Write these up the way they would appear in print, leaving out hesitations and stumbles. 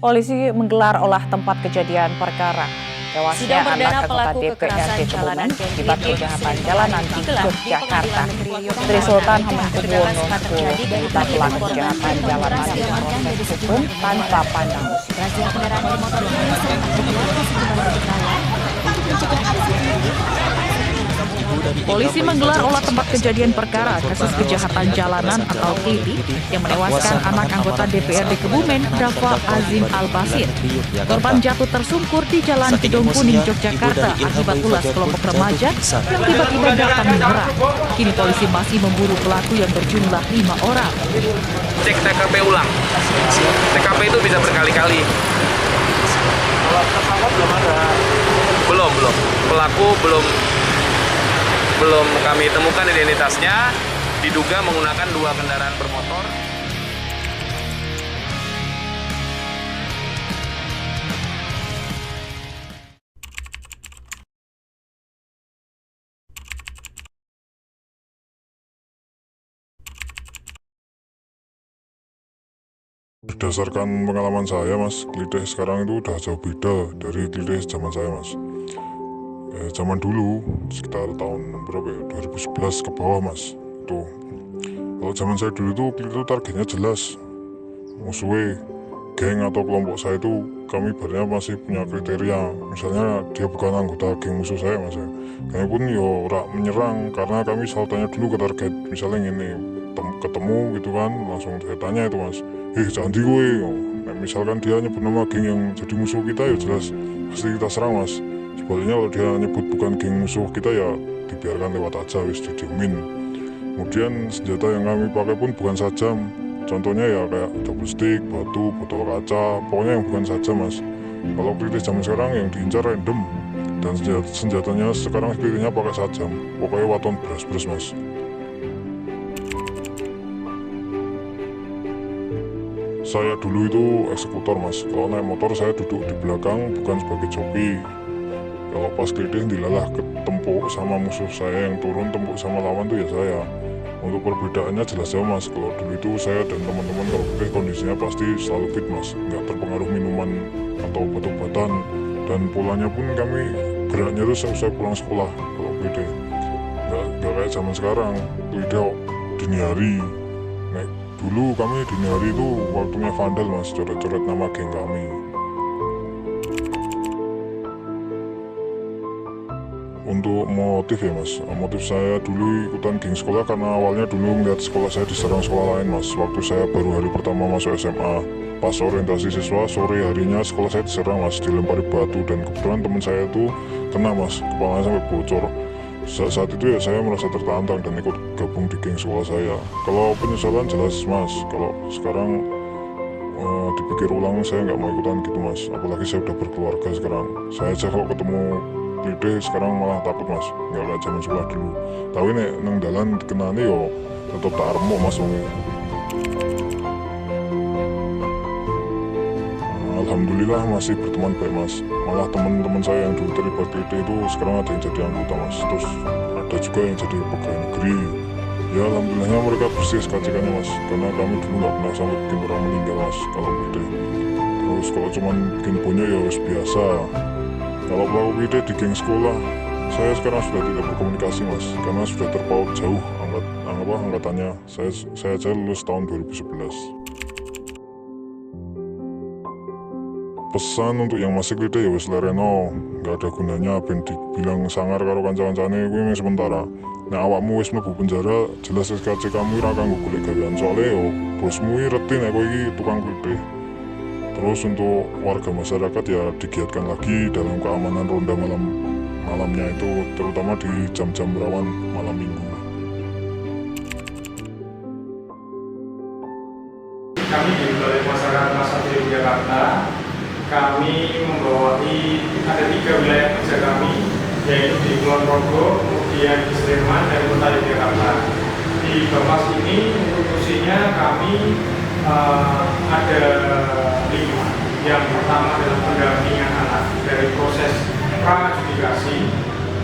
Polisi menggelar olah tempat kejadian perkara tewasnya anak anggota DPRD Kebumen akibat kejahatan jalanan di Yogyakarta. Sri Sultan Hamengkubuwono X meminta pelaku kejahatan jalanan diproses hukum tanpa pandang usia. Razia kendaraan bermotor ini serta keluarga sejumlah berkenalan untuk mencegah aksi ini. Polisi menggelar olah tempat kejadian perkara kasus kejahatan jalanan atau KITI yang menewaskan anak anggota DPRD Kebumen, Dafa Azim Al-Basir. Korban jatuh tersungkur di Jalan Gedong Kuning, Yogyakarta akibat ulas kelompok remaja yang tiba-tiba datang menyerang. Kini polisi masih memburu pelaku yang berjumlah 5 orang. Cek TKP ulang. TKP itu bisa berkali-kali. Kalau tersangka belum ada? Belum. Pelaku belum kami temukan identitasnya, diduga menggunakan 2 kendaraan bermotor. Berdasarkan pengalaman saya, Mas, Klitih sekarang itu udah jauh beda dari Klitih zaman saya, Mas. Zaman dulu sekitar tahun berapa ya, 2011 ke bawah, Mas. Tuh, kalau zaman saya dulu tuh Klitih itu targetnya jelas. Musuhnya geng atau kelompok saya itu kami ibaratnya masih punya kriteria. Misalnya dia bukan anggota geng musuh saya, Mas. Kami pun yo ora menyerang karena kami selalu tanya dulu ke target. Misalnya ini ketemu gitu kan, langsung saya tanya itu, Mas. Jangan di gue. Nah, misalkan dia nyebut nama geng yang jadi musuh kita, ya jelas pasti kita serang, Mas. Sebaliknya kalau dia nyebut bukan geng musuh kita, ya dibiarkan lewat aja, wis didiemin. Kemudian senjata yang kami pakai pun bukan sajam. Contohnya ya kayak double stick, batu, botol kaca, pokoknya yang bukan sajam, Mas. Kalau Klitih zaman sekarang yang diincar random, dan senjatanya sekarang Klitihnya pakai sajam. Pokoknya waton beras-beras, Mas. Saya dulu itu eksekutor, Mas. Kalau naik motor saya duduk di belakang, bukan sebagai joki. Kalau pas Klitih dilalah ketempuk sama musuh saya, yang turun tempuk sama lawan tuh ya saya. Untuk perbedaannya jelas jauh, Mas. Kalau dulu itu saya dan teman-teman kalau Klitih kondisinya pasti selalu fit, Mas. Nggak terpengaruh minuman atau obat-obatan. Dan polanya pun kami geraknya tuh selesai pulang sekolah kalau Klitih. Nggak kayak zaman sekarang. Klitih dini hari. Nah, dulu kami dini hari itu waktunya vandal, Mas. Coret-coret nama geng kami. Untuk motif ya, Mas, motif saya dulu ikutan geng sekolah karena awalnya dulu ngeliat sekolah saya diserang sekolah lain, Mas. Waktu saya baru hari pertama masuk SMA, pas orientasi siswa, sore harinya sekolah saya diserang, Mas, dilempari batu, dan kebetulan teman saya itu kena, Mas, kepalanya sampai bocor. Saat itu ya saya merasa tertantang dan ikut gabung di geng sekolah saya. Kalau penyesalan jelas, Mas, kalau sekarang dipikir ulang saya nggak mau ikutan gitu, Mas. Apalagi saya udah berkeluarga sekarang. Saya aja kalau ketemu Klitih sekarang malah takut, Mas, nggak kayak zaman sekolah dulu. Tapi nek nang dalan dikenani yo tetep tak remuk, Mas. Alhamdulillah masih berteman baik, Mas. Malah teman-teman saya yang dulu terlibat Klitih itu sekarang ada yang jadi anggota, Mas. Terus ada juga yang jadi pegawai negeri. Ya alhamdulillahnya mereka bersih sekacikannya, Mas. Karena kami dulu nggak pernah sampai bikin orang meninggal, Mas, kalau Klitih. Terus kalau cuman bikin punya ya wis biasa. Kalau pelaku Klitih di geng sekolah, saya sekarang sudah tidak berkomunikasi, Mas, karena sudah terpaut jauh angkatannya. Saya aja lulus tahun 2011. Pesan untuk yang masih Klitih ya wis lereno, nggak ada gunanya ben dibilang sangar karo kanca-kancane kuwi sementara. Nah awakmu wis mlebu penjara, jelas SKC kamu ora kanggo golek gawean, soalnya yo bosmu reti nek kowe iki tukang Klitih. Terus untuk warga masyarakat ya digiatkan lagi dalam keamanan ronda malamnya itu, terutama di jam-jam rawan malam minggu. Kami di Balai Masyarakat Masyarakat Yogyakarta, kami membawahi ada 3 wilayah kerja kami, yaitu di Kulon Progo, kemudian di Sleman, dan Kota Yogyakarta. Di Bapas ini untuk fungsinya kami ada 5. Yang pertama adalah pendampingan anak dari proses pra-adjudikasi,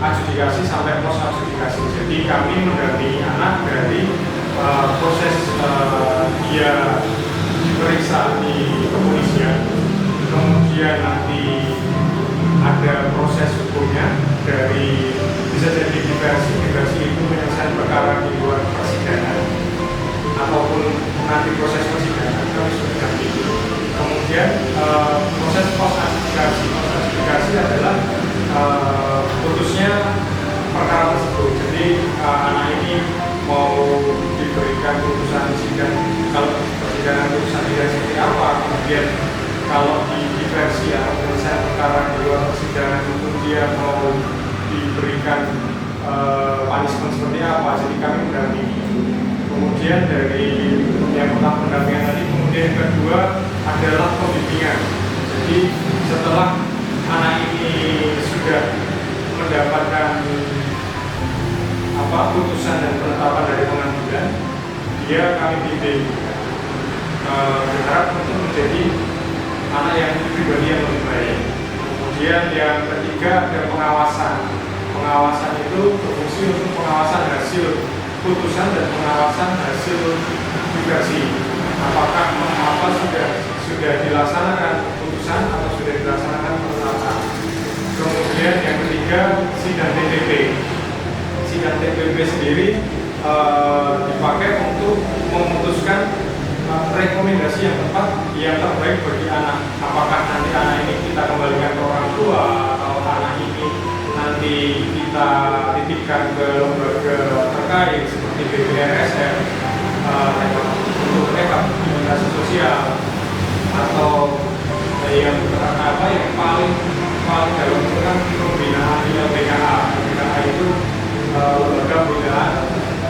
adjudikasi sampai post-adjudikasi. Jadi kami mendampingi anak dari proses dia diperiksa di kepolisian kemudian nanti ada proses hukumnya dari bisa jadi diversi itu menyelesaikan perkara di luar persidangan ataupun nanti proses persidangan kami sudah dampingi. Kemudian proses post-adjudikasi adalah putusnya perkara tersebut. Jadi anak ini mau diberikan putusan sidang, kalau persidangan putusan sidang seperti apa, kemudian kalau di diversi atau penyelesaian perkara di luar persidangan itu dia mau diberikan punishment seperti apa, jadi kami mendampingi. Kemudian dari yang pertama pendampingan tadi, kemudian yang kedua adalah pembimbingan. Jadi setelah anak ini sudah mendapatkan putusan dan penetapan dari pengadilan, dia kami bimbing berharap untuk menjadi anak yang pribadi yang lebih baik. Kemudian yang ketiga ada pengawasan. Pengawasan itu berfungsi untuk pengawasan hasil putusan dan pengawasan hasil diversi. Apakah sudah dilaksanakan putusan atau sudah dilaksanakan penetapan. Kemudian yang ketiga sidang TPP. Sidang TPP sendiri dipakai untuk memutuskan rekomendasi yang tepat, yang terbaik bagi anak. Apakah nanti anak ini kita kembalikan ke orang tua atau anak ini nanti kita titipkan ke lembaga terkait seperti BPRSM untuk rehabilitasi sosial, atau yang paling dalam itu kan pembinaan di LPKA. LPKA itu lembaga pembinaan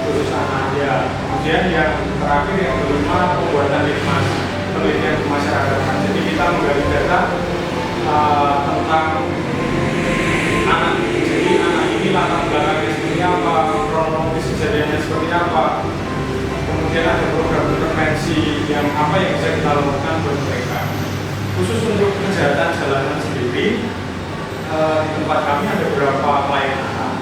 khusus anak ya. Kemudian yang terakhir yang kelima pembuatan litmas, penelitian kemasyarakatan. Jadi kita menggali data tentang anak. Jadi anak ini latar belakangnya seperti apa, kronologis kejadiannya seperti apa. Kemudian ada program intervensi yang bisa kita lakukan buat mereka. Khusus untuk kejahatan jalanan sendiri, di tempat kami ada beberapa klien anak.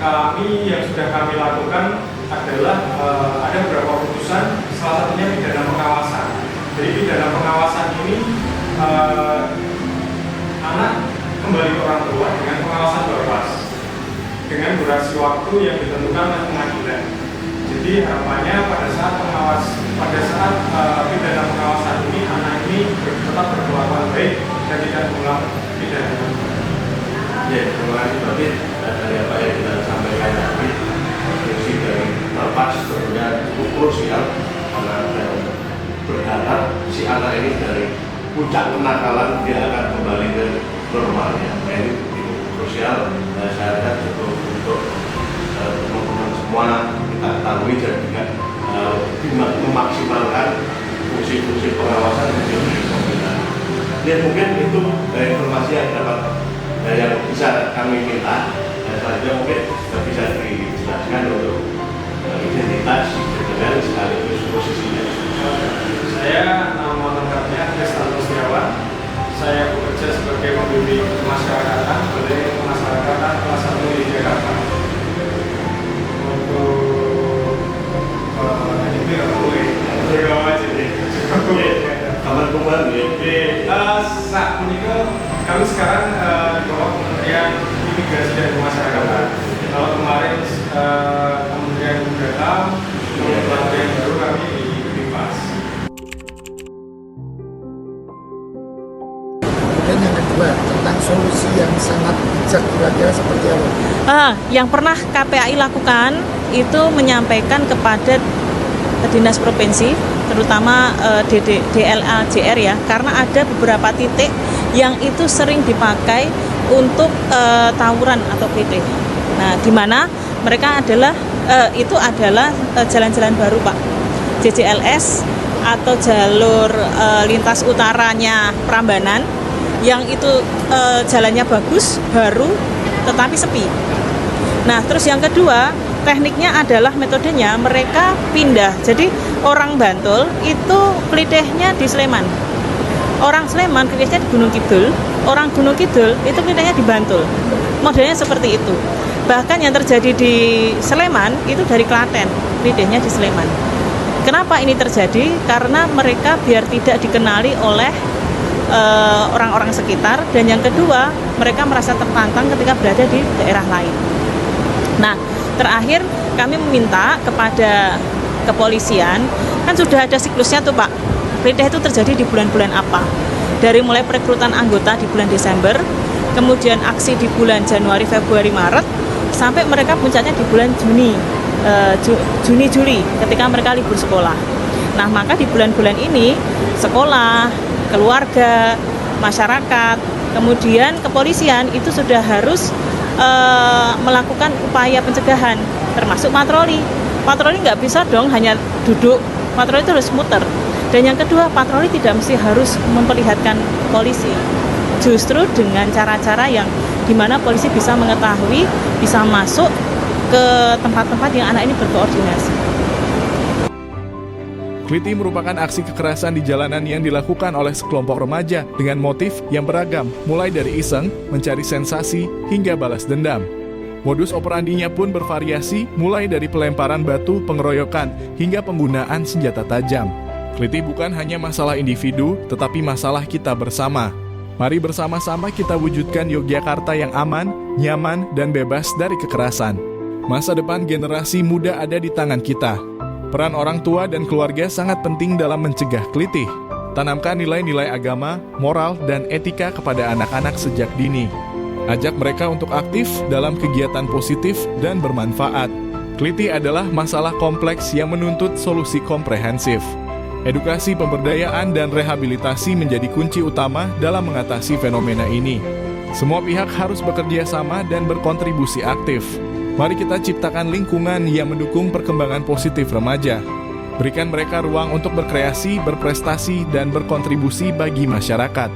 Kami yang sudah kami lakukan adalah ada beberapa putusan, salah satunya pidana pengawasan. Jadi pidana pengawasan ini anak kembali ke orang tua dengan pengawasan berpas dengan durasi waktu yang ditentukan oleh pengadilan. Jadi harapannya pada saat pidana pengawasan ini anak ini tetap berkelakuan baik dan tidak mengulang pidana. Ya, terima kasih Bapak. Dari apa yang kita sampaikan tadi, fungsi dari berpas tentunya cukup krusial karena berharap si anak ini dari puncak kenakalan dia akan kembali ke normalnya. Nah, ini cukup krusial. Saya harap cukup untuk teman-teman semua kita ketahui dan juga memaksimalkan fungsi-fungsi pengawasan menjadi pembinaan. Ya, mungkin itu informasi yang dapat yang bisa kami minta. Selanjutnya mungkin bisa dijelaskan untuk identitas dengan sekaligus posisinya. Saya nama lengkapnya Tristan Setiawan. Saya bekerja sebagai pembimbing kemasyarakatan oleh Kemasyarakatan kelas 1 di Jakarta. Untuk ini nggak boleh. Kawan-kawan saat ini kami sekarang di bawah Kementerian Imigrasi dan Kemasyarakatan. Kalau kemarin Kementerian Dalam, kemudian baru kami di PAS. Kemudian yang kedua tentang solusi yang sangat bijak kira-kira seperti apa? Yang pernah KPAI lakukan itu menyampaikan kepada Dinas Provinsi, terutama DLAJR ya, karena ada beberapa titik yang itu sering dipakai untuk tawuran atau PT. Nah, di mana mereka itu adalah jalan-jalan baru Pak, JJLS atau jalur lintas utaranya Prambanan, yang itu jalannya bagus, baru, tetapi sepi. Nah, terus yang kedua, tekniknya adalah metodenya mereka pindah. Jadi orang Bantul itu klitihnya di Sleman. Orang Sleman klitihnya di Gunung Kidul. Orang Gunung Kidul itu klitihnya di Bantul. Modelnya seperti itu. Bahkan yang terjadi di Sleman itu dari Klaten, klitihnya di Sleman. Kenapa ini terjadi? Karena mereka biar tidak dikenali oleh orang-orang sekitar, dan yang kedua mereka merasa tertantang ketika berada di daerah lain. Nah, terakhir kami meminta kepada kepolisian, kan sudah ada siklusnya tuh Pak, klitih itu terjadi di bulan-bulan apa, dari mulai perekrutan anggota di bulan Desember, kemudian aksi di bulan Januari, Februari, Maret, sampai mereka puncaknya di bulan Juni, Juli ketika mereka libur sekolah. Nah, maka di bulan-bulan ini sekolah, keluarga, masyarakat, kemudian kepolisian itu sudah harus melakukan upaya pencegahan, termasuk patroli. Patroli nggak bisa dong hanya duduk, patroli itu harus muter. Dan yang kedua, patroli tidak mesti harus memperlihatkan polisi, justru dengan cara-cara yang dimana polisi bisa mengetahui, bisa masuk ke tempat-tempat yang anak ini berkoordinasi. Klitih merupakan aksi kekerasan di jalanan yang dilakukan oleh sekelompok remaja dengan motif yang beragam, mulai dari iseng, mencari sensasi, hingga balas dendam. Modus operandinya pun bervariasi, mulai dari pelemparan batu, pengeroyokan, hingga penggunaan senjata tajam. Klitih bukan hanya masalah individu, tetapi masalah kita bersama. Mari bersama-sama kita wujudkan Yogyakarta yang aman, nyaman, dan bebas dari kekerasan. Masa depan generasi muda ada di tangan kita. Peran orang tua dan keluarga sangat penting dalam mencegah klitih. Tanamkan nilai-nilai agama, moral, dan etika kepada anak-anak sejak dini. Ajak mereka untuk aktif dalam kegiatan positif dan bermanfaat. Klitih adalah masalah kompleks yang menuntut solusi komprehensif. Edukasi, pemberdayaan, dan rehabilitasi menjadi kunci utama dalam mengatasi fenomena ini. Semua pihak harus bekerja sama dan berkontribusi aktif. Mari kita ciptakan lingkungan yang mendukung perkembangan positif remaja. Berikan mereka ruang untuk berkreasi, berprestasi, dan berkontribusi bagi masyarakat.